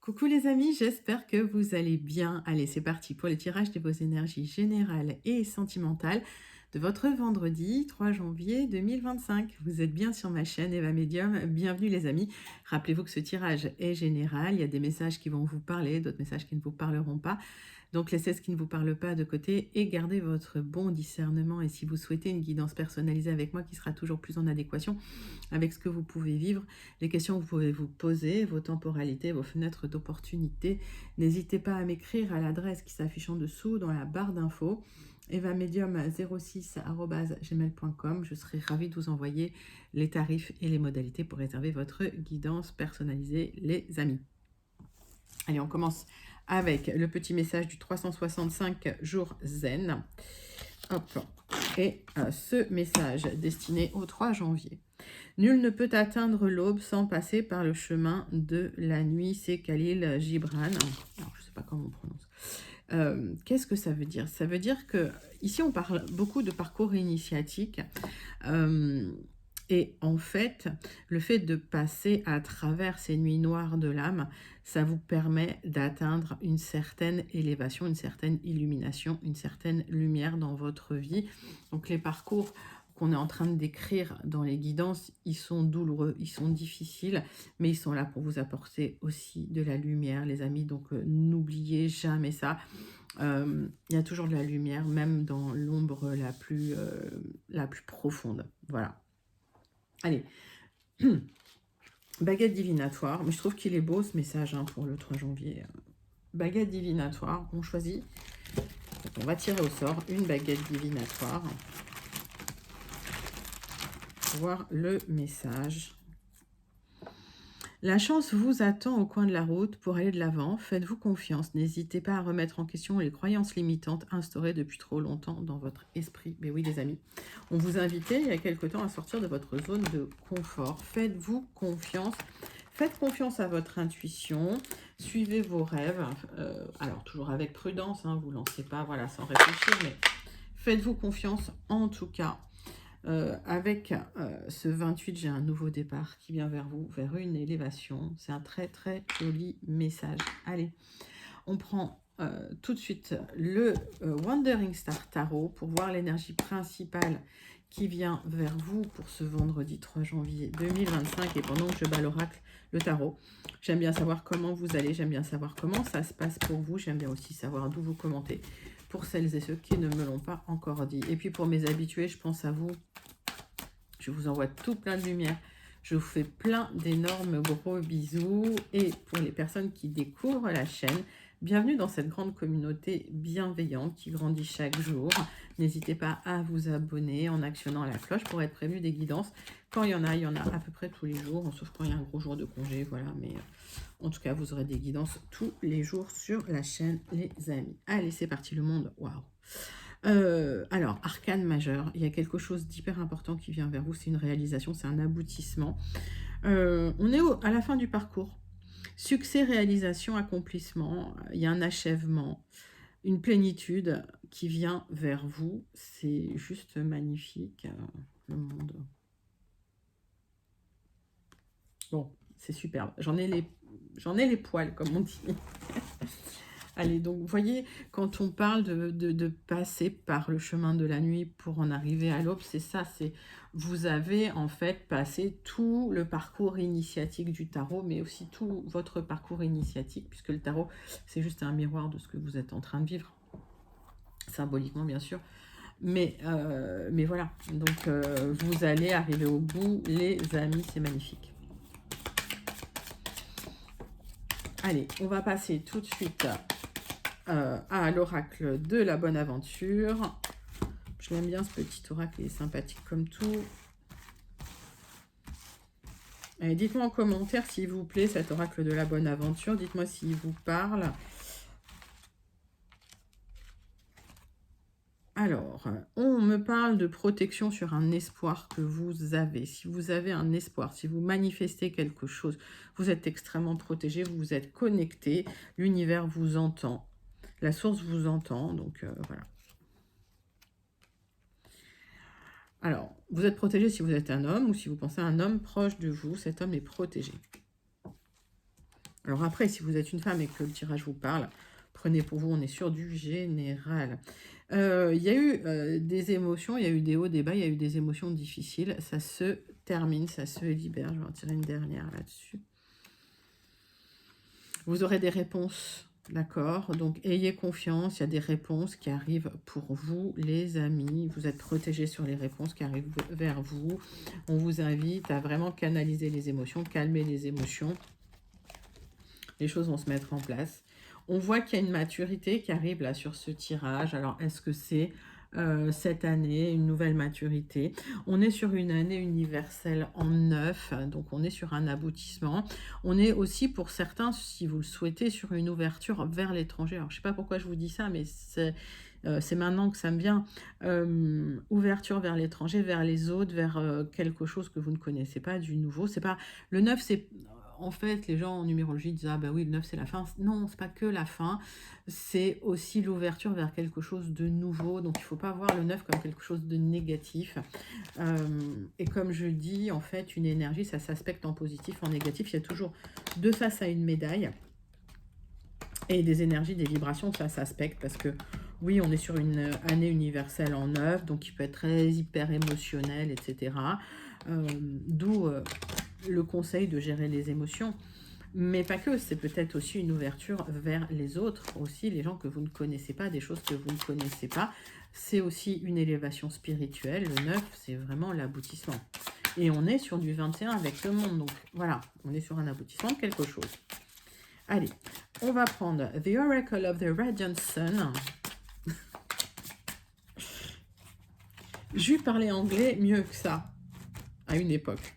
Coucou les amis, j'espère que vous allez bien. Allez, c'est parti pour le tirage de vos énergies générales et sentimentales de votre vendredi 3 janvier 2025. Vous êtes bien sur ma chaîne Eva Medium. Bienvenue les amis. Rappelez-vous que ce tirage est général. Il y a des messages qui vont vous parler, d'autres messages qui ne vous parleront pas. Donc laissez ce qui ne vous parle pas de côté et gardez votre bon discernement. Et si vous souhaitez une guidance personnalisée avec moi qui sera toujours plus en adéquation avec ce que vous pouvez vivre, les questions que vous pouvez vous poser, vos temporalités, vos fenêtres d'opportunité, n'hésitez pas à m'écrire à l'adresse qui s'affiche en dessous dans la barre d'infos evamedium06@gmail.com. Je serai ravie de vous envoyer les tarifs et les modalités pour réserver votre guidance personnalisée, les amis. Allez, on commence avec le petit message du 365 jours zen. Hop. Et ce message destiné au 3 janvier. Nul ne peut atteindre l'aube sans passer par le chemin de la nuit. C'est Khalil Gibran. Alors, je ne sais pas comment on prononce. Qu'est-ce que ça veut dire? Ça veut dire que ici on parle beaucoup de parcours initiatique. Et en fait, le fait de passer à travers ces nuits noires de l'âme, ça vous permet d'atteindre une certaine élévation, une certaine illumination, une certaine lumière dans votre vie. Donc les parcours qu'on est en train de décrire dans les guidances, ils sont douloureux, ils sont difficiles, mais ils sont là pour vous apporter aussi de la lumière, les amis. Donc n'oubliez jamais ça. Il y a toujours de la lumière, même dans l'ombre la plus profonde. Voilà. Allez, baguette divinatoire, mais je trouve qu'il est beau ce message pour le 3 janvier. Baguette divinatoire, on choisit, donc on va tirer au sort une baguette divinatoire pour voir le message. La chance vous attend au coin de la route pour aller de l'avant. Faites-vous confiance. N'hésitez pas à remettre en question les croyances limitantes instaurées depuis trop longtemps dans votre esprit. Mais oui, les amis, on vous invitait il y a quelque temps à sortir de votre zone de confort. Faites-vous confiance. Faites confiance à votre intuition. Suivez vos rêves. Alors, toujours avec prudence. Vous ne lancez pas sans réfléchir. Mais faites-vous confiance en tout cas. Avec ce 28, j'ai un nouveau départ qui vient vers vous, vers une élévation. C'est un très très joli message. Allez, on prend tout de suite le Wandering Star Tarot pour voir l'énergie principale qui vient vers vous pour ce vendredi 3 janvier 2025. Et pendant que je bats l'oracle, le tarot, j'aime bien savoir comment vous allez, j'aime bien savoir comment ça se passe pour vous, j'aime bien aussi savoir d'où vous commentez, pour celles et ceux qui ne me l'ont pas encore dit. Et puis pour mes habitués, je pense à vous. Je vous envoie tout plein de lumière. Je vous fais plein d'énormes gros bisous. Et pour les personnes qui découvrent la chaîne, bienvenue dans cette grande communauté bienveillante qui grandit chaque jour. N'hésitez pas à vous abonner en actionnant la cloche pour être prévenu des guidances. Quand il y en a à peu près tous les jours, sauf quand il y a un gros jour de congé, voilà. Mais en tout cas, vous aurez des guidances tous les jours sur la chaîne, les amis. Allez, c'est parti, le monde. Waouh! Alors, arcane majeur, il y a quelque chose d'hyper important qui vient vers vous, c'est une réalisation, c'est un aboutissement. On est à la fin du parcours. Succès, réalisation, accomplissement, il y a un achèvement, une plénitude qui vient vers vous. C'est juste magnifique, le monde. Bon, c'est superbe. J'en ai les poils, comme on dit. Allez, donc, vous voyez, quand on parle de passer par le chemin de la nuit pour en arriver à l'aube, c'est ça, c'est vous avez en fait passé tout le parcours initiatique du tarot, mais aussi tout votre parcours initiatique, puisque le tarot, c'est juste un miroir de ce que vous êtes en train de vivre, symboliquement, bien sûr. Mais voilà, donc vous allez arriver au bout, les amis, c'est magnifique. Allez, on va passer tout de suite à l'oracle de la bonne aventure. Je l'aime bien ce petit oracle, il est sympathique comme tout. Allez, dites-moi en commentaire s'il vous plaît cet oracle de la bonne aventure. Dites-moi s'il vous parle. Alors, on me parle de protection sur un espoir que vous avez. Si vous avez un espoir, si vous manifestez quelque chose, vous êtes extrêmement protégé, vous vous êtes connecté, l'univers vous entend, la source vous entend, donc voilà. Alors, vous êtes protégé si vous êtes un homme ou si vous pensez à un homme proche de vous, cet homme est protégé. Alors après, si vous êtes une femme et que le tirage vous parle, prenez pour vous, on est sur du général. Il y a eu des émotions, il y a eu des hauts, des bas, il y a eu des émotions difficiles. Ça se termine, ça se libère. Je vais en tirer une dernière là-dessus. Vous aurez des réponses, d'accord? Donc, ayez confiance, il y a des réponses qui arrivent pour vous, les amis. Vous êtes protégés sur les réponses qui arrivent vers vous. On vous invite à vraiment canaliser les émotions, calmer les émotions. Les choses vont se mettre en place. On voit qu'il y a une maturité qui arrive là sur ce tirage. Alors, est-ce que c'est cette année, une nouvelle maturité? On est sur une année universelle en 9, donc on est sur un aboutissement. On est aussi pour certains, si vous le souhaitez, sur une ouverture vers l'étranger. Alors, je ne sais pas pourquoi je vous dis ça, mais c'est maintenant que ça me vient. Ouverture vers l'étranger, vers les autres, vers quelque chose que vous ne connaissez pas, du nouveau. C'est pas le 9, c'est... En fait, les gens en numérologie disent « Ah ben oui, le 9, c'est la fin ». Non, c'est pas que la fin, c'est aussi l'ouverture vers quelque chose de nouveau. Donc, il ne faut pas voir le 9 comme quelque chose de négatif. Et comme je dis, en fait, une énergie, ça s'aspecte en positif, en négatif. Il y a toujours deux faces à une médaille. Et des énergies, des vibrations, ça s'aspecte parce que, oui, on est sur une année universelle en 9, donc il peut être très hyper émotionnel, etc. D'où le conseil de gérer les émotions. Mais pas que, c'est peut-être aussi une ouverture vers les autres, aussi les gens que vous ne connaissez pas, des choses que vous ne connaissez pas. C'est aussi une élévation spirituelle. Le 9, c'est vraiment l'aboutissement. Et on est sur du 21 avec le monde. Donc voilà, on est sur un aboutissement de quelque chose. Allez, on va prendre The Oracle of the Radiant Sun. J'ai parlé anglais mieux que ça, à une époque.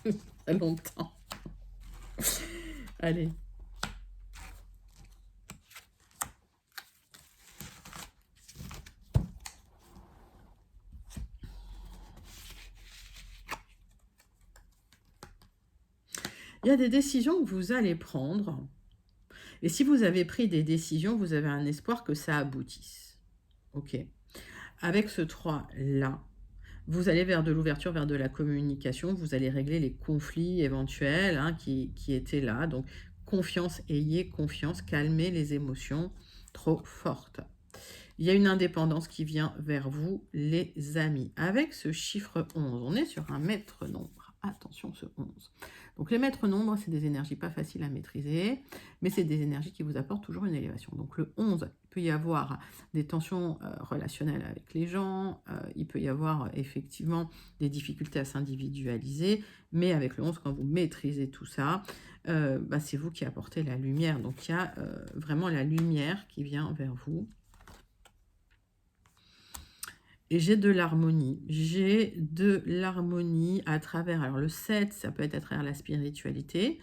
Il y a longtemps. Allez. Il y a des décisions que vous allez prendre. Et si vous avez pris des décisions, vous avez un espoir que ça aboutisse. Ok. Avec ce 3-là, vous allez vers de l'ouverture, vers de la communication. Vous allez régler les conflits éventuels qui étaient là. Donc, confiance, ayez confiance, calmez les émotions trop fortes. Il y a une indépendance qui vient vers vous, les amis. Avec ce chiffre 11, on est sur un maître nombre. Attention, ce 11. Donc, les maîtres nombres, c'est des énergies pas faciles à maîtriser, mais c'est des énergies qui vous apportent toujours une élévation. Donc, le 11, il peut y avoir des tensions relationnelles avec les gens, il peut y avoir effectivement des difficultés à s'individualiser, mais avec le 11, quand vous maîtrisez tout ça, c'est vous qui apportez la lumière. Donc, il y a vraiment la lumière qui vient vers vous. Et j'ai de l'harmonie. J'ai de l'harmonie à travers... Alors, le 7, ça peut être à travers la spiritualité,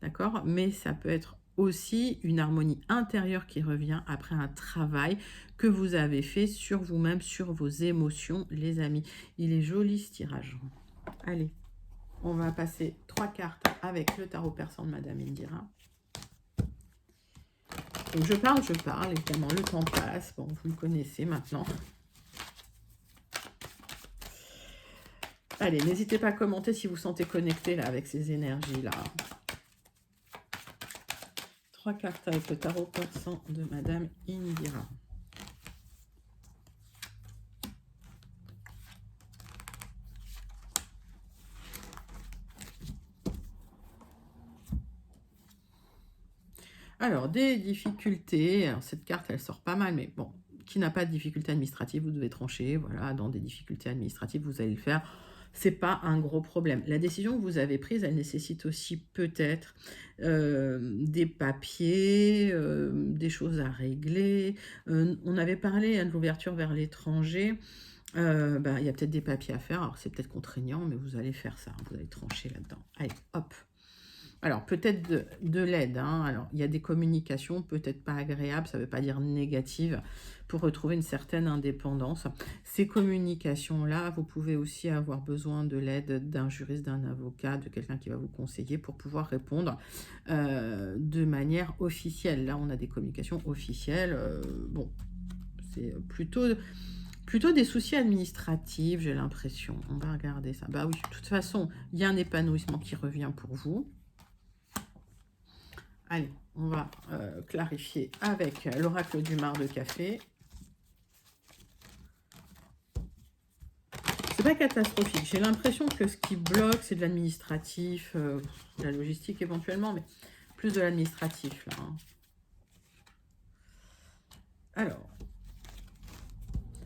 d'accord? Mais ça peut être aussi une harmonie intérieure qui revient après un travail que vous avez fait sur vous-même, sur vos émotions, les amis. Il est joli, ce tirage. Allez, on va passer 3 cartes avec le tarot persan de Madame Indira. Donc, je parle, évidemment, le temps passe. Bon, vous le connaissez maintenant. Allez, n'hésitez pas à commenter si vous sentez connecté là avec ces énergies-là. 3 cartes avec le tarot persan de Madame Indira. Alors, des difficultés. Alors, cette carte, elle sort pas mal, mais bon, qui n'a pas de difficultés administratives, vous devez trancher. Voilà, dans des difficultés administratives, vous allez le faire. C'est pas un gros problème. La décision que vous avez prise, elle nécessite aussi peut-être des papiers, des choses à régler. On avait parlé de l'ouverture vers l'étranger. Il y a peut-être des papiers à faire. Alors, c'est peut-être contraignant, mais vous allez faire ça. Vous allez trancher là-dedans. Allez, hop. Alors, peut-être de l'aide. Alors, il y a des communications peut-être pas agréables, ça ne veut pas dire négatives, pour retrouver une certaine indépendance. Ces communications-là, vous pouvez aussi avoir besoin de l'aide d'un juriste, d'un avocat, de quelqu'un qui va vous conseiller pour pouvoir répondre de manière officielle. Là, on a des communications officielles. Bon, c'est plutôt des soucis administratifs, j'ai l'impression. On va regarder ça. Bah oui, de toute façon, il y a un épanouissement qui revient pour vous. Allez, on va clarifier avec l'oracle du marc de café. C'est pas catastrophique. J'ai l'impression que ce qui bloque, c'est de l'administratif, de la logistique éventuellement, mais plus de l'administratif, là. Hein. Alors,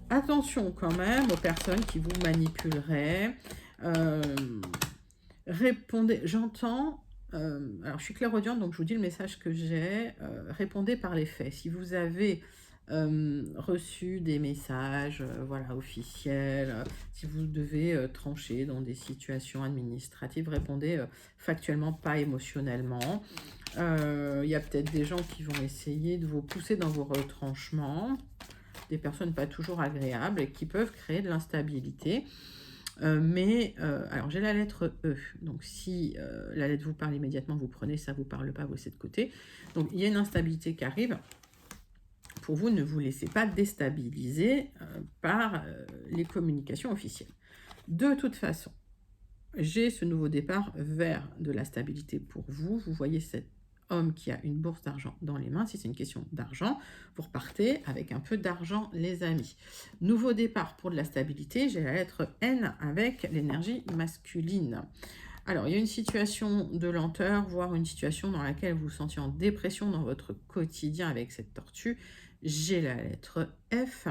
attention quand même aux personnes qui vous manipuleraient. Répondez, j'entends... alors, je suis clairaudiente, donc je vous dis le message que j'ai. Répondez par les faits. Si vous avez reçu des messages voilà, officiels, si vous devez trancher dans des situations administratives, répondez factuellement, pas émotionnellement. Il y a peut-être des gens qui vont essayer de vous pousser dans vos retranchements, des personnes pas toujours agréables et qui peuvent créer de l'instabilité. Alors j'ai la lettre E, donc si la lettre vous parle immédiatement, vous prenez, ça vous parle pas, vous laissez de côté. Donc il y a une instabilité qui arrive. Pour vous, ne vous laissez pas déstabiliser par les communications officielles. De toute façon, j'ai ce nouveau départ vers de la stabilité pour vous. Vous voyez cet homme qui a une bourse d'argent dans les mains. Si c'est une question d'argent, vous repartez avec un peu d'argent, les amis. Nouveau départ pour de la stabilité. J'ai la lettre N avec l'énergie masculine. Alors, il y a une situation de lenteur, voire une situation dans laquelle vous vous sentiez en dépression dans votre quotidien avec cette tortue. J'ai la lettre F.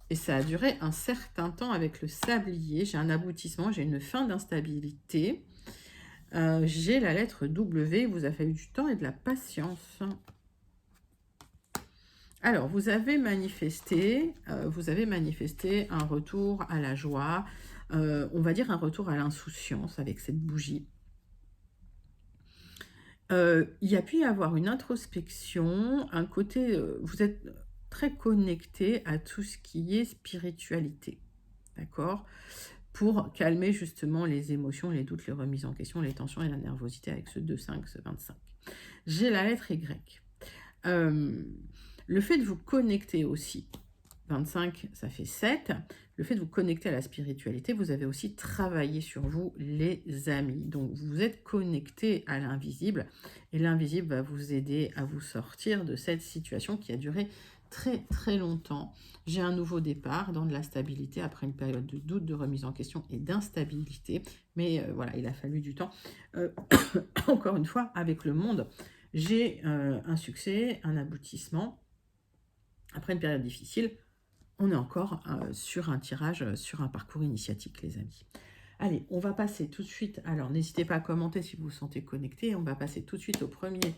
Et ça a duré un certain temps avec le sablier. J'ai un aboutissement, j'ai une fin d'instabilité. J'ai la lettre W. Il vous a fallu du temps et de la patience. Alors, vous avez manifesté un retour à la joie, on va dire un retour à l'insouciance avec cette bougie. Il y a pu y avoir une introspection, un côté, vous êtes très connecté à tout ce qui est spiritualité, d'accord? Pour calmer justement les émotions, les doutes, les remises en question, les tensions et la nervosité avec ce 2-5, ce 25. J'ai la lettre Y. Le fait de vous connecter aussi, 25, ça fait 7. Le fait de vous connecter à la spiritualité, vous avez aussi travaillé sur vous, les amis. Donc, vous êtes connecté à l'invisible. Et l'invisible va vous aider à vous sortir de cette situation qui a duré très, très longtemps. J'ai un nouveau départ dans de la stabilité après une période de doute, de remise en question et d'instabilité. Mais voilà, il a fallu du temps. Encore une fois, avec le monde, j'ai un succès, un aboutissement. Après une période difficile, on est encore sur un tirage, sur un parcours initiatique, les amis. Allez, on va passer tout de suite. Alors, n'hésitez pas à commenter si vous vous sentez connecté. On va passer tout de suite au premier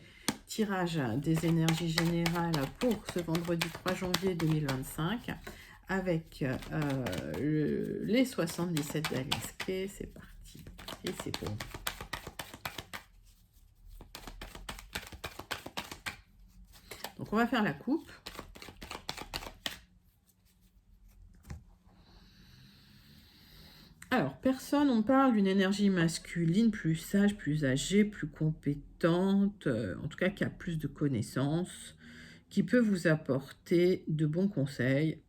tirage des énergies générales pour ce vendredi 3 janvier 2025 avec les 77 d'Aliasquet. C'est parti. Et c'est pour vous. Donc, on va faire la coupe. Alors, personne, on parle d'une énergie masculine plus sage, plus âgée, plus compétente, en tout cas qui a plus de connaissances, qui peut vous apporter de bons conseils.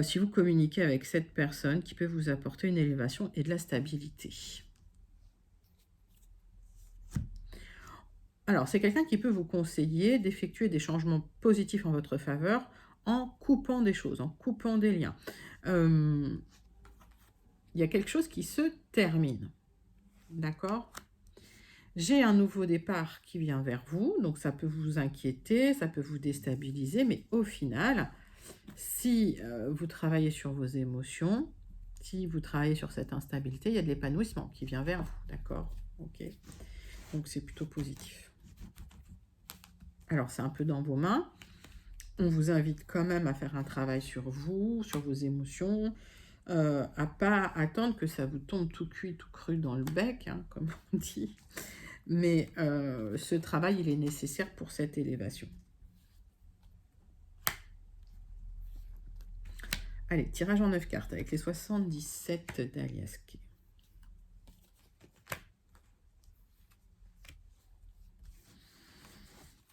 Si vous communiquez avec cette personne, qui peut vous apporter une élévation et de la stabilité. Alors, c'est quelqu'un qui peut vous conseiller d'effectuer des changements positifs en votre faveur en coupant des choses, en coupant des liens. Il y a quelque chose qui se termine. D'accord? J'ai un nouveau départ qui vient vers vous, donc ça peut vous inquiéter, ça peut vous déstabiliser, mais au final, si vous travaillez sur vos émotions, si vous travaillez sur cette instabilité, il y a de l'épanouissement qui vient vers vous, d'accord? Ok. Donc c'est plutôt positif. Alors c'est un peu dans vos mains. On vous invite quand même à faire un travail sur vous, sur vos émotions, à pas attendre que ça vous tombe tout cuit, tout cru dans le bec, hein, comme on dit. Mais ce travail, il est nécessaire pour cette élévation. Allez, tirage en 9 cartes avec les 77 d'Aliasquet.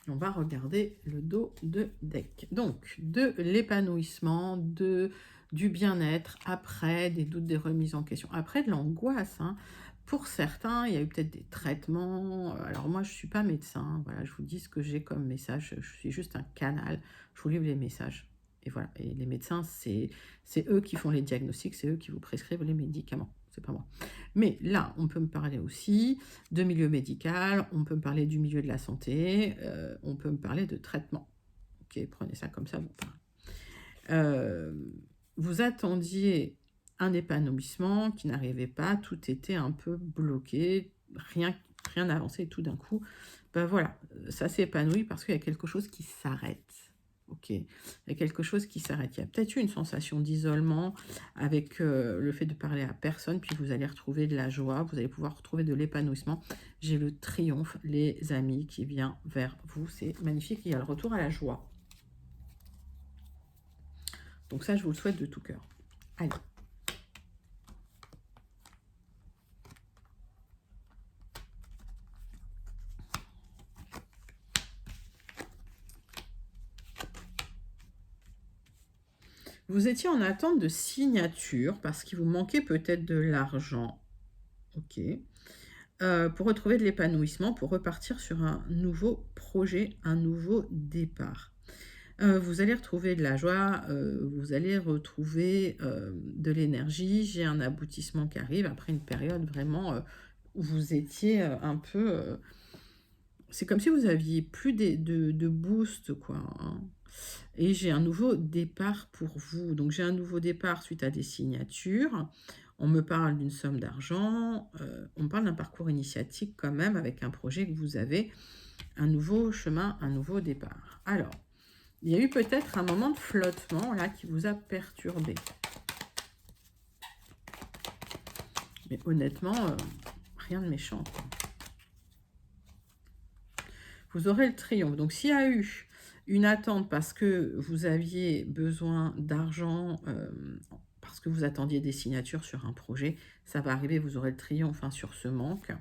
On va regarder le dos de deck. Donc, de l'épanouissement, du bien-être, après des doutes, des remises en question, après de l'angoisse, hein, Pour certains, il y a eu peut-être des traitements. Alors moi, je ne suis pas médecin. Hein, voilà, je vous dis ce que j'ai comme message. Je suis juste un canal. Je vous livre les messages. Et voilà. Et les médecins, c'est eux qui font les diagnostics, c'est eux qui vous prescrivent les médicaments. C'est pas moi. Mais là, on peut me parler aussi de milieu médical. On peut me parler du milieu de la santé. On peut me parler de traitement. Ok, prenez ça comme ça, vous parlez. Vous attendiez un épanouissement qui n'arrivait pas, tout était un peu bloqué, rien n'avançait, et tout d'un coup, ben voilà, ça s'est épanoui parce qu'il y a quelque chose qui s'arrête. Ok, il y a quelque chose qui s'arrête. Il y a peut-être eu une sensation d'isolement avec le fait de parler à personne, puis vous allez retrouver de la joie, vous allez pouvoir retrouver de l'épanouissement. J'ai le triomphe, les amis, qui vient vers vous, c'est magnifique. Il y a le retour à la joie. Donc ça, je vous le souhaite de tout cœur. Allez. Vous étiez en attente de signature parce qu'il vous manquait peut-être de l'argent. Ok. Pour retrouver de l'épanouissement, pour repartir sur un nouveau projet, un nouveau départ. Vous allez retrouver de la joie, vous allez retrouver de l'énergie. J'ai un aboutissement qui arrive après une période vraiment où vous étiez un peu... c'est comme si vous aviez plus de boost, quoi. Hein. Et j'ai un nouveau départ pour vous. Donc j'ai un nouveau départ suite à des signatures. On me parle d'une somme d'argent. On me parle d'un parcours initiatique quand même avec un projet que vous avez. Un nouveau chemin, un nouveau départ. Alors, il y a eu peut-être un moment de flottement là qui vous a perturbé. Mais honnêtement, rien de méchant, quoi. Vous aurez le triomphe. Donc s'il y a eu une attente parce que vous aviez besoin d'argent, parce que vous attendiez des signatures sur un projet, ça va arriver, vous aurez le triomphe sur ce manque.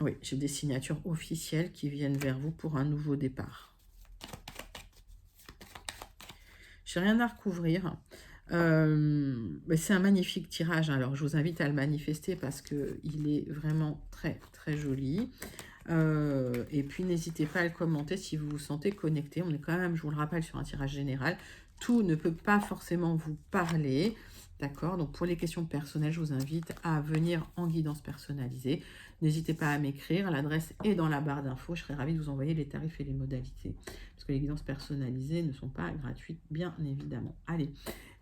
Oui, j'ai des signatures officielles qui viennent vers vous pour un nouveau départ. J'ai rien à recouvrir. C'est un magnifique tirage, alors je vous invite à le manifester parce qu'il est vraiment très très joli. Et puis n'hésitez pas à le commenter si vous vous sentez connecté. On est quand même, je vous le rappelle, sur un tirage général. Tout ne peut pas forcément vous parler. D'accord? Donc pour les questions personnelles, je vous invite à venir en guidance personnalisée. N'hésitez pas à m'écrire. L'adresse est dans la barre d'infos. Je serai ravie de vous envoyer les tarifs et les modalités. Parce que les guidances personnalisées ne sont pas gratuites, bien évidemment. Allez,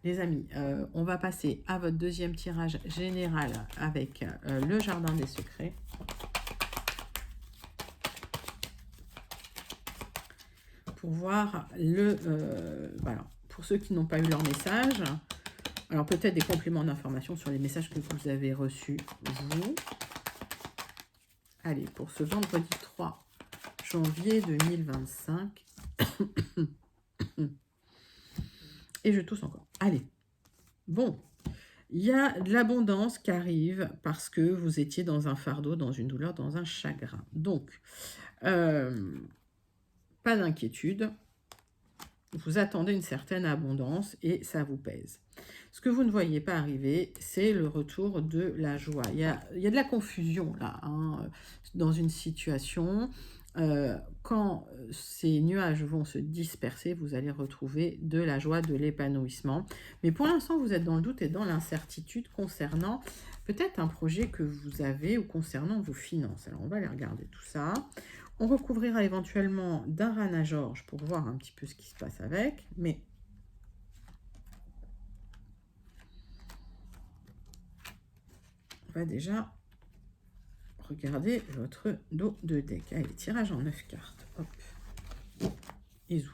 les amis, on va passer à votre deuxième tirage général avec le jardin des secrets. Pour voir voilà, pour ceux qui n'ont pas eu leur message, alors peut-être des compléments d'information sur les messages que vous avez reçus, vous. Allez, pour ce vendredi 3 janvier 2025. Et je tousse encore. Allez. Bon, il y a de l'abondance qui arrive parce que vous étiez dans un fardeau, dans une douleur, dans un chagrin. Donc, pas d'inquiétude. Vous attendez une certaine abondance et ça vous pèse. Ce que vous ne voyez pas arriver, c'est le retour de la joie. Il y a de la confusion là, dans une situation. Quand ces nuages vont se disperser, vous allez retrouver de la joie, de l'épanouissement. Mais pour l'instant, vous êtes dans le doute et dans l'incertitude concernant peut-être un projet que vous avez ou concernant vos finances. Alors, on va aller regarder tout ça. On recouvrira éventuellement d'un Rana George pour voir un petit peu ce qui se passe avec, mais on va déjà regarder votre dos de deck. Allez, tirage en 9 cartes. Hop. Isou.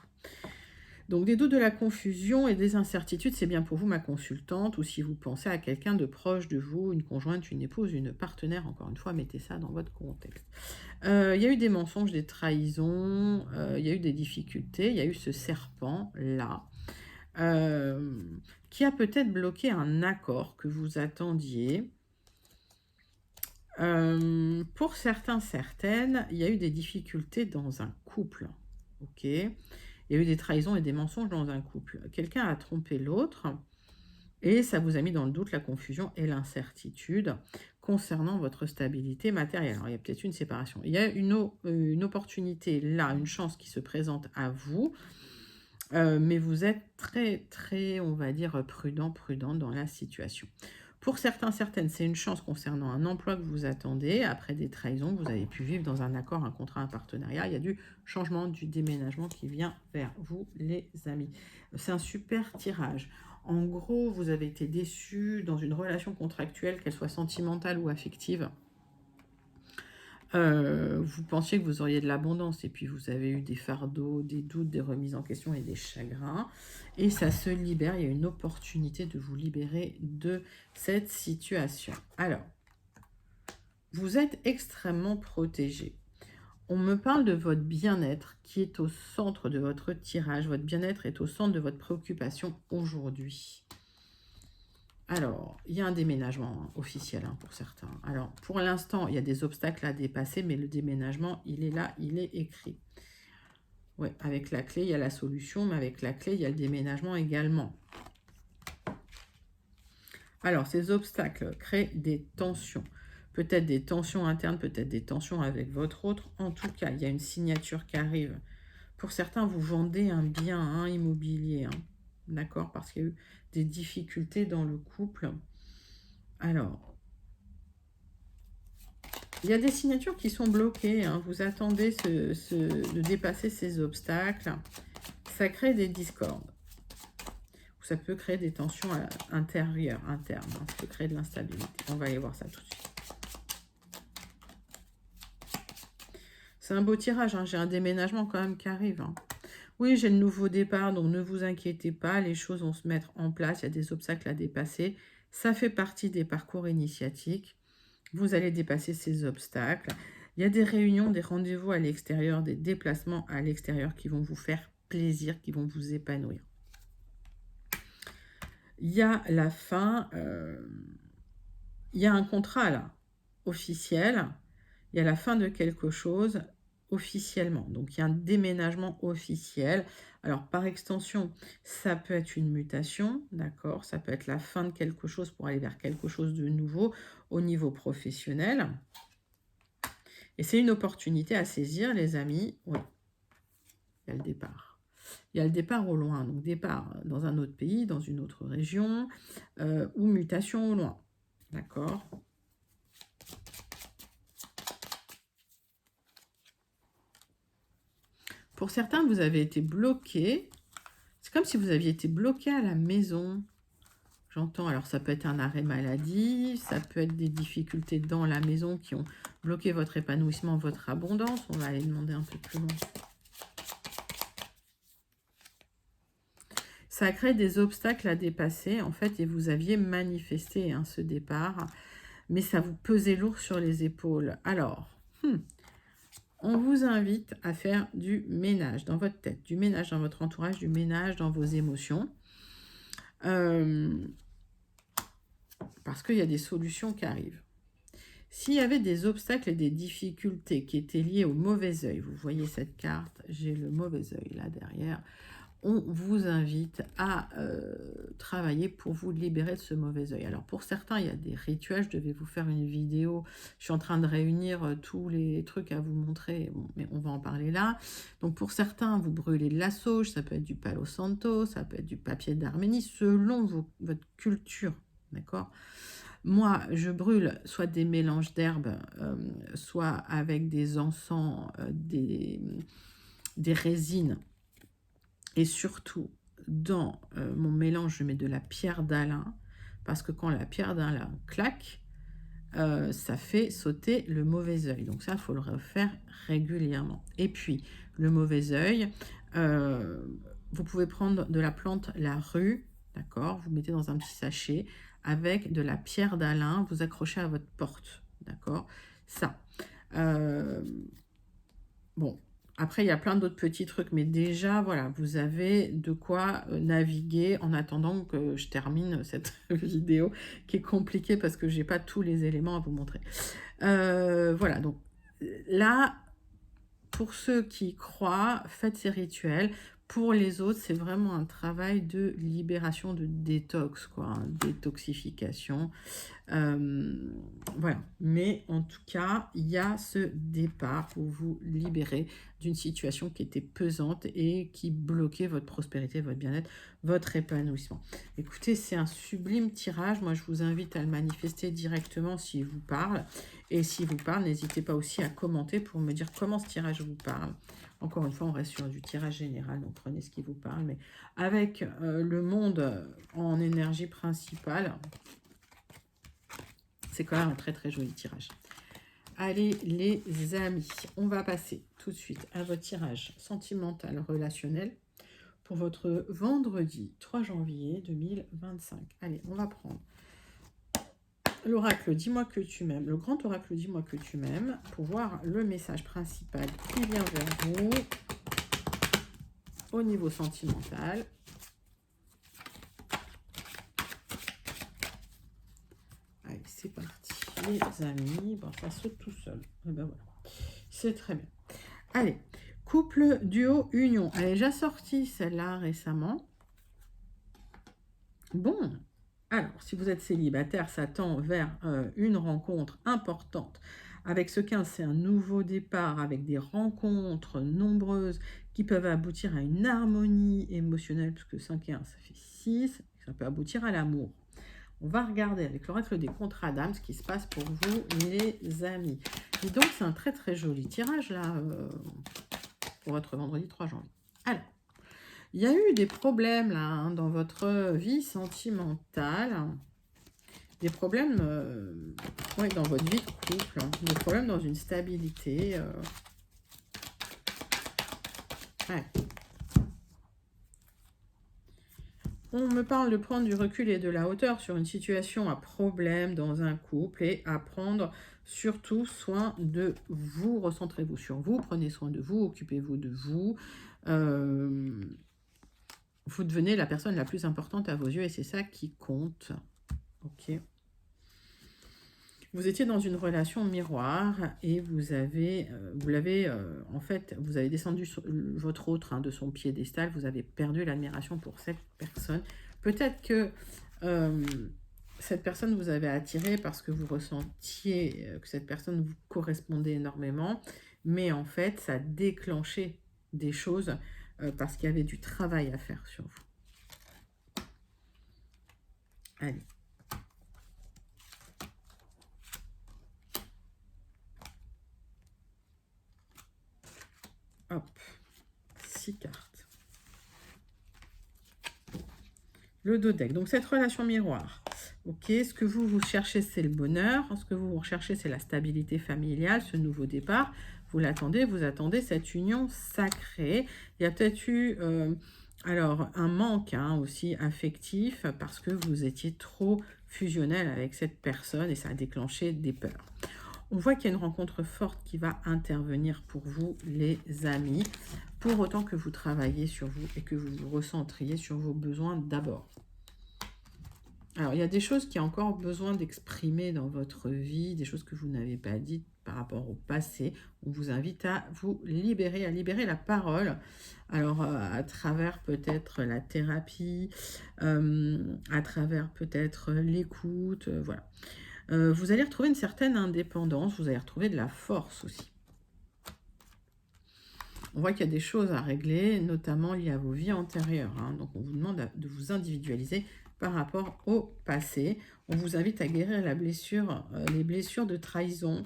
Donc, des doutes, de la confusion et des incertitudes, c'est bien pour vous, ma consultante, ou si vous pensez à quelqu'un de proche de vous, une conjointe, une épouse, une partenaire, encore une fois, mettez ça dans votre contexte. Il y a eu des mensonges, des trahisons, il y a eu des difficultés, il y a eu ce serpent-là, qui a peut-être bloqué un accord que vous attendiez. Pour certains, certaines, il y a eu des difficultés dans un couple, ok ? Il y a eu des trahisons et des mensonges dans un couple. Quelqu'un a trompé l'autre Et ça vous a mis dans le doute, la confusion et l'incertitude concernant votre stabilité matérielle. Alors, il y a peut-être une séparation. Il y a une opportunité là, une chance qui se présente à vous, mais vous êtes très, très, on va dire, prudent dans la situation. Pour certains, certaines, c'est une chance concernant un emploi que vous attendez. Après des trahisons, vous avez pu vivre dans un accord, un contrat, un partenariat. Il y a du changement, du déménagement qui vient vers vous, les amis. C'est un super tirage. En gros, vous avez été déçus dans une relation contractuelle, qu'elle soit sentimentale ou affective. Vous pensiez que vous auriez de l'abondance et puis vous avez eu des fardeaux, des doutes, des remises en question et des chagrins. Et ça se libère, il y a une opportunité de vous libérer de cette situation. Alors, vous êtes extrêmement protégé. On me parle de votre bien-être qui est au centre de votre tirage. Votre bien-être est au centre de votre préoccupation aujourd'hui. Alors, il y a un déménagement officiel pour certains. Alors, pour l'instant, il y a des obstacles à dépasser, mais le déménagement, il est là, il est écrit. Ouais, avec la clé, il y a la solution, mais avec la clé, il y a le déménagement également. Alors, ces obstacles créent des tensions. Peut-être des tensions internes, peut-être des tensions avec votre autre. En tout cas, il y a une signature qui arrive. Pour certains, vous vendez un bien immobilier, d'accord, parce qu'il y a eu des difficultés dans le couple. Alors, il y a des signatures qui sont bloquées. Vous attendez de dépasser ces obstacles. Ça crée des discordes. Ça peut créer des tensions intérieures, internes. Ça peut créer de l'instabilité. On va aller voir ça tout de suite. C'est un beau tirage. J'ai un déménagement quand même qui arrive. Oui, j'ai le nouveau départ, donc ne vous inquiétez pas. Les choses vont se mettre en place. Il y a des obstacles à dépasser. Ça fait partie des parcours initiatiques. Vous allez dépasser ces obstacles. Il y a des réunions, des rendez-vous à l'extérieur, des déplacements à l'extérieur qui vont vous faire plaisir, qui vont vous épanouir. Il y a la fin, il y a un contrat là, officiel. Il y a la fin de quelque chose officiellement. Donc, il y a un déménagement officiel. Alors, par extension, ça peut être une mutation, d'accord? Ça peut être la fin de quelque chose pour aller vers quelque chose de nouveau au niveau professionnel. Et c'est une opportunité à saisir, les amis. Oui, il y a le départ. Il y a le départ au loin. Donc, départ dans un autre pays, dans une autre région, ou mutation au loin. D'accord? Pour certains, vous avez été bloqué. C'est comme si vous aviez été bloqué à la maison. J'entends, alors ça peut être un arrêt maladie, ça peut être des difficultés dans la maison qui ont bloqué votre épanouissement, votre abondance. On va aller demander un peu plus loin. Ça crée des obstacles à dépasser, en fait, et vous aviez manifesté ce départ, mais ça vous pesait lourd sur les épaules. Alors, on vous invite à faire du ménage dans votre tête, du ménage dans votre entourage, du ménage dans vos émotions. Parce qu'il y a des solutions qui arrivent. S'il y avait des obstacles et des difficultés qui étaient liés au mauvais œil, vous voyez cette carte, j'ai le mauvais œil là derrière, on vous invite à travailler pour vous libérer de ce mauvais œil. Alors pour certains, il y a des rituels, je devais vous faire une vidéo, je suis en train de réunir tous les trucs à vous montrer, bon, mais on va en parler là. Donc pour certains, vous brûlez de la sauge, ça peut être du palo santo, ça peut être du papier d'Arménie, selon votre culture, d'accord ? Moi, je brûle soit des mélanges d'herbes, soit avec des encens, des résines. Et surtout, dans mon mélange, je mets de la pierre d'Alain, parce que quand la pierre d'Alain claque, ça fait sauter le mauvais œil. Donc ça, il faut le refaire régulièrement. Et puis, le mauvais œil, vous pouvez prendre de la plante la rue, d'accord? Vous mettez dans un petit sachet avec de la pierre d'Alain, vous accrochez à votre porte, d'accord? Ça. Bon, après, il y a plein d'autres petits trucs, mais déjà, voilà, vous avez de quoi naviguer en attendant que je termine cette vidéo qui est compliquée parce que je n'ai pas tous les éléments à vous montrer. Voilà, donc là, pour ceux qui croient, faites ces rituels Pour les autres, c'est vraiment un travail de libération, de détox, quoi, hein, détoxification. Voilà. Mais en tout cas, il y a ce départ pour vous libérer d'une situation qui était pesante et qui bloquait votre prospérité, votre bien-être, votre épanouissement. Écoutez, c'est un sublime tirage. Moi, je vous invite à le manifester directement s'il vous parle. Et s'il vous parle, n'hésitez pas aussi à commenter pour me dire comment ce tirage vous parle. Encore une fois, on reste sur du tirage général, donc prenez ce qui vous parle. Mais avec le monde en énergie principale, c'est quand même un très très joli tirage. Allez les amis, on va passer tout de suite à votre tirage sentimental relationnel pour votre vendredi 3 janvier 2025. Allez, on va prendre l'oracle Dis-moi que tu m'aimes, le grand oracle Dis-moi que tu m'aimes, pour voir le message principal qui vient vers vous au niveau sentimental. Allez, c'est parti, les amis. Bon, ça saute tout seul. Et ben voilà, c'est très bien. Allez, couple, duo, union. Elle est déjà sortie celle-là récemment. Bon, alors, si vous êtes célibataire, ça tend vers une rencontre importante. Avec ce 15, c'est un nouveau départ avec des rencontres nombreuses qui peuvent aboutir à une harmonie émotionnelle, puisque 5 et 1, ça fait 6, ça peut aboutir à l'amour. On va regarder avec l'oracle des contrats d'âme ce qui se passe pour vous, les amis. Et donc, c'est un très très joli tirage là pour votre vendredi 3 janvier. Alors, il y a eu des problèmes là hein, dans votre vie sentimentale, des problèmes ouais, dans votre vie de couple, hein, des problèmes dans une stabilité. Ouais. On me parle de prendre du recul et de la hauteur sur une situation à problème dans un couple et à prendre surtout soin de vous. Recentrez-vous sur vous, prenez soin de vous, occupez-vous de vous. Vous devenez la personne la plus importante à vos yeux et c'est ça qui compte. Ok. Vous étiez dans une relation miroir et vous avez descendu votre autre de son piédestal, vous avez perdu l'admiration pour cette personne. Peut-être que cette personne vous avait attiré parce que vous ressentiez que cette personne vous correspondait énormément, mais en fait, ça a déclenché des choses parce qu'il y avait du travail à faire sur vous. Allez. Hop, 6 cartes. Le dos deck. Donc, cette relation miroir. Ok, ce que vous cherchez, c'est le bonheur. Ce que vous recherchez, c'est la stabilité familiale, ce nouveau départ. Vous l'attendez, vous attendez cette union sacrée. Il y a peut-être eu alors un manque aussi affectif parce que vous étiez trop fusionnel avec cette personne et ça a déclenché des peurs. On voit qu'il y a une rencontre forte qui va intervenir pour vous, les amis, pour autant que vous travaillez sur vous et que vous vous recentriez sur vos besoins d'abord. Alors, il y a des choses qui ont encore besoin d'exprimer dans votre vie, des choses que vous n'avez pas dites par rapport au passé. On vous invite à vous libérer, à libérer la parole. Alors, à travers peut-être la thérapie, à travers peut-être l'écoute, voilà. Vous allez retrouver une certaine indépendance, vous allez retrouver de la force aussi. On voit qu'il y a des choses à régler, notamment liées à vos vies antérieures. Donc, on vous demande de vous individualiser par rapport au passé. On vous invite à guérir la blessure, les blessures de trahison,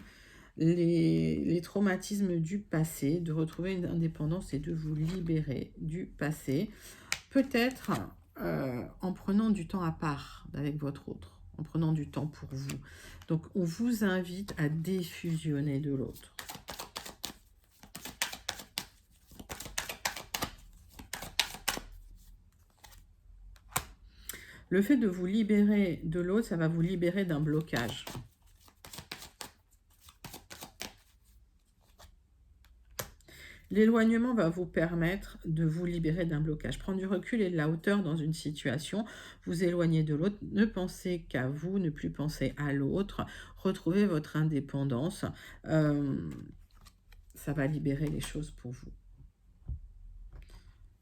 les traumatismes du passé, de retrouver une indépendance et de vous libérer du passé. Peut-être en prenant du temps à part avec votre autre. En prenant du temps pour vous. Donc, on vous invite à défusionner de l'autre. Le fait de vous libérer de l'autre, ça va vous libérer d'un blocage. L'éloignement va vous permettre de vous libérer d'un blocage. Prendre du recul et de la hauteur dans une situation, vous éloigner de l'autre, ne pensez qu'à vous, ne plus penser à l'autre, retrouver votre indépendance. Ça va libérer les choses pour vous.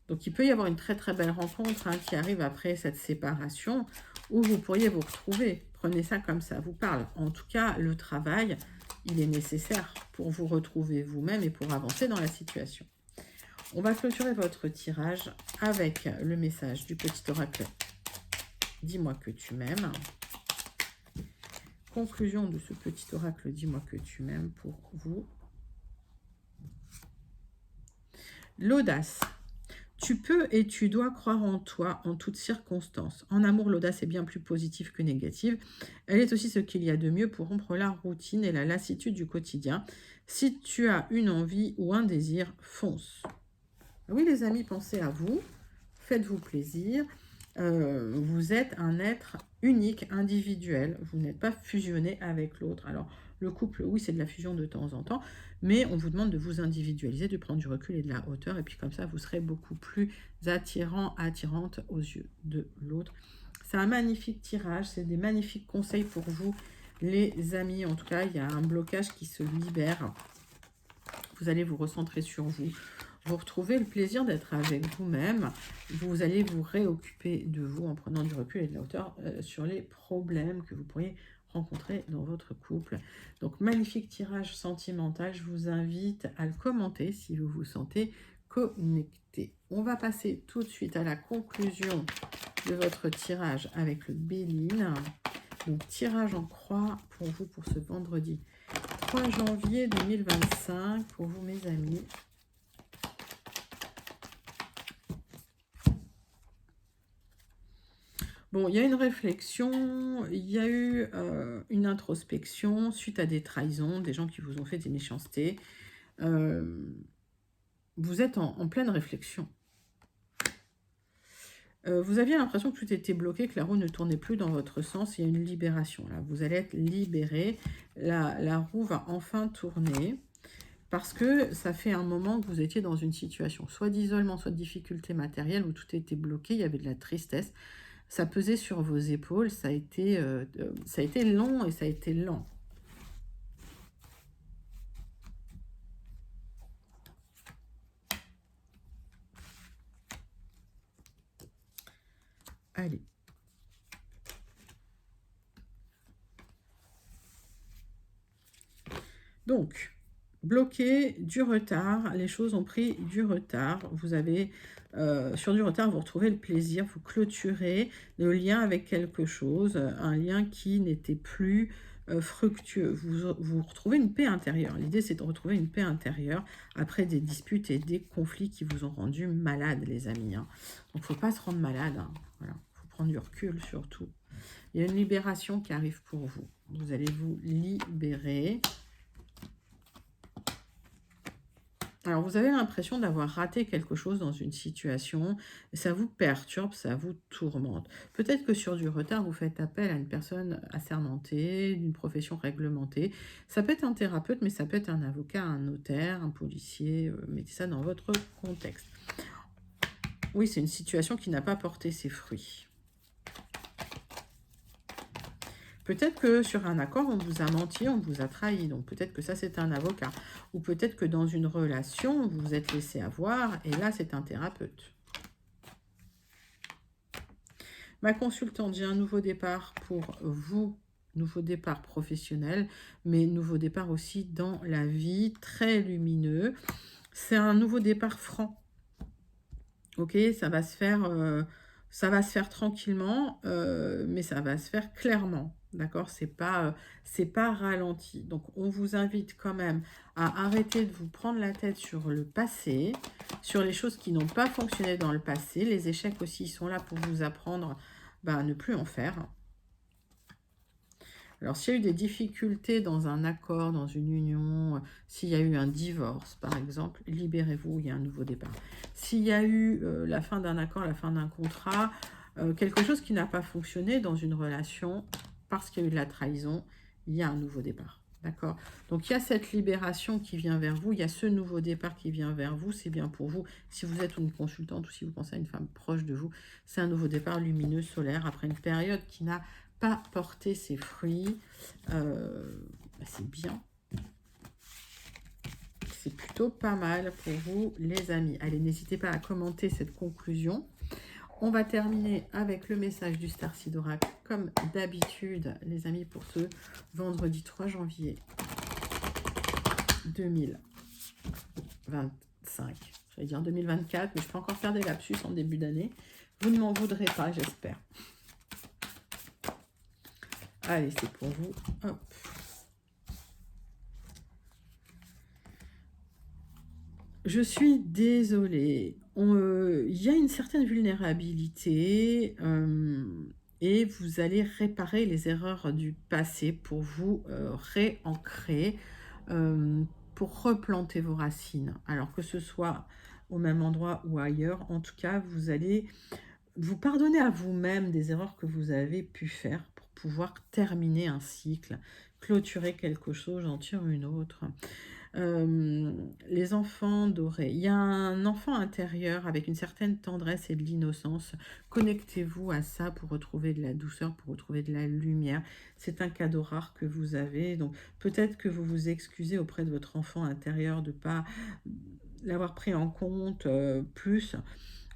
Donc, il peut y avoir une très très belle rencontre qui arrive après cette séparation où vous pourriez vous retrouver. Prenez ça comme ça vous parle. En tout cas, le travail, il est nécessaire pour vous retrouver vous-même et pour avancer dans la situation. On va clôturer votre tirage avec le message du petit oracle. Dis-moi que tu m'aimes. Conclusion de ce petit oracle, dis-moi que tu m'aimes pour vous. L'audace. Tu peux et tu dois croire en toi en toutes circonstances. En amour, l'audace est bien plus positive que négative. Elle est aussi ce qu'il y a de mieux pour rompre la routine et la lassitude du quotidien. Si tu as une envie ou un désir, fonce. Oui les amis, pensez à vous. Faites-vous plaisir. Vous êtes un être unique, individuel. Vous n'êtes pas fusionné avec l'autre. Alors, le couple, oui, c'est de la fusion de temps en temps, mais on vous demande de vous individualiser, de prendre du recul et de la hauteur, et puis comme ça, vous serez beaucoup plus attirant, attirante aux yeux de l'autre. C'est un magnifique tirage, c'est des magnifiques conseils pour vous, les amis. En tout cas, il y a un blocage qui se libère. Vous allez vous recentrer sur vous. Vous retrouvez le plaisir d'être avec vous-même. Vous allez vous réoccuper de vous en prenant du recul et de la hauteur sur les problèmes que vous pourriez rencontrer dans votre couple. Donc, magnifique tirage sentimental. Je vous invite à le commenter si vous vous sentez connecté. On va passer tout de suite à la conclusion de votre tirage avec le Béline. Donc, tirage en croix pour vous pour ce vendredi 3 janvier 2025 pour vous, mes amis. Bon, il y a une réflexion, il y a eu une introspection suite à des trahisons, des gens qui vous ont fait des méchancetés. Vous êtes en pleine réflexion. Vous aviez l'impression que tout était bloqué, que la roue ne tournait plus dans votre sens. Il y a une libération là. Vous allez être libéré. La roue va enfin tourner. Parce que ça fait un moment que vous étiez dans une situation soit d'isolement, soit de difficulté matérielle, où tout était bloqué, il y avait de la tristesse. Ça pesait sur vos épaules, ça a été long et ça a été lent. Allez. Donc, bloqué, du retard, les choses ont pris du retard. Vous avez, sur du retard, vous retrouvez le plaisir, vous clôturez le lien avec quelque chose, un lien qui n'était plus fructueux. Vous retrouvez une paix intérieure. L'idée, c'est de retrouver une paix intérieure après des disputes et des conflits qui vous ont rendu malade, les amis. Hein. Donc, il ne faut pas se rendre malade. Hein. Voilà. Il faut prendre du recul, surtout. Il y a une libération qui arrive pour vous. Vous allez vous libérer. Alors, vous avez l'impression d'avoir raté quelque chose dans une situation, ça vous perturbe, ça vous tourmente. Peut-être que sur du retard, vous faites appel à une personne assermentée, d'une profession réglementée. Ça peut être un thérapeute, mais ça peut être un avocat, un notaire, un policier. Mettez ça dans votre contexte. Oui, c'est une situation qui n'a pas porté ses fruits. Peut-être que sur un accord, on vous a menti, on vous a trahi. Donc peut-être que ça, c'est un avocat. Ou peut-être que dans une relation, vous vous êtes laissé avoir. Et là, c'est un thérapeute. Ma consultante, j'ai un nouveau départ pour vous. Nouveau départ professionnel. Mais nouveau départ aussi dans la vie. Très lumineux. C'est un nouveau départ franc. Ok, ça va se faire tranquillement. Mais ça va se faire clairement. D'accord, c'est pas ralenti. Donc, on vous invite quand même à arrêter de vous prendre la tête sur le passé, sur les choses qui n'ont pas fonctionné dans le passé. Les échecs aussi, ils sont là pour vous apprendre à ne plus en faire. Alors, s'il y a eu des difficultés dans un accord, dans une union, s'il y a eu un divorce, par exemple, libérez-vous, il y a un nouveau départ. S'il y a eu la fin d'un accord, la fin d'un contrat, quelque chose qui n'a pas fonctionné dans une relation, parce qu'il y a eu de la trahison, il y a un nouveau départ. D'accord? Donc, il y a cette libération qui vient vers vous, il y a ce nouveau départ qui vient vers vous, c'est bien pour vous. Si vous êtes une consultante ou si vous pensez à une femme proche de vous, c'est un nouveau départ lumineux, solaire, après une période qui n'a pas porté ses fruits. C'est bien. C'est plutôt pas mal pour vous, les amis. Allez, n'hésitez pas à commenter cette conclusion. On va terminer avec le message du Starseed Oracle, comme d'habitude, les amis, pour ce vendredi 3 janvier 2025. J'allais dire 2024, mais je peux encore faire des lapsus en début d'année. Vous ne m'en voudrez pas, j'espère. Allez, c'est pour vous. Hop. Je suis désolée. Il y a une certaine vulnérabilité et vous allez réparer les erreurs du passé pour vous réancrer, pour replanter vos racines. Alors que ce soit au même endroit ou ailleurs, en tout cas, vous allez vous pardonner à vous-même des erreurs que vous avez pu faire pour pouvoir terminer un cycle, clôturer quelque chose, en tirer une autre. Les enfants dorés. Il y a un enfant intérieur avec une certaine tendresse et de l'innocence. Connectez-vous à ça pour retrouver de la douceur, pour retrouver de la lumière. C'est un cadeau rare que vous avez. Donc peut-être que vous vous excusez auprès de votre enfant intérieur de ne pas l'avoir pris en compte plus.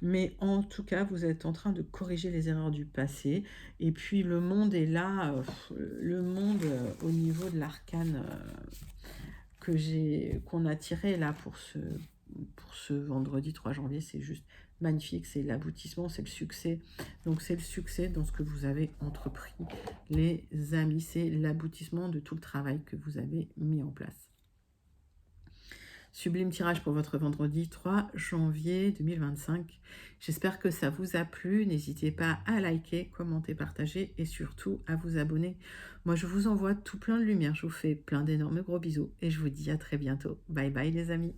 Mais en tout cas, vous êtes en train de corriger les erreurs du passé. Et puis le monde est là, le monde au niveau de l'arcane qu'on a tiré là pour ce vendredi 3 janvier, c'est juste magnifique, c'est l'aboutissement, c'est le succès. Donc c'est le succès dans ce que vous avez entrepris, les amis, c'est l'aboutissement de tout le travail que vous avez mis en place. Sublime tirage pour votre vendredi 3 janvier 2025. J'espère que ça vous a plu. N'hésitez pas à liker, commenter, partager et surtout à vous abonner. Moi, je vous envoie tout plein de lumière. Je vous fais plein d'énormes gros bisous et je vous dis à très bientôt. Bye bye les amis.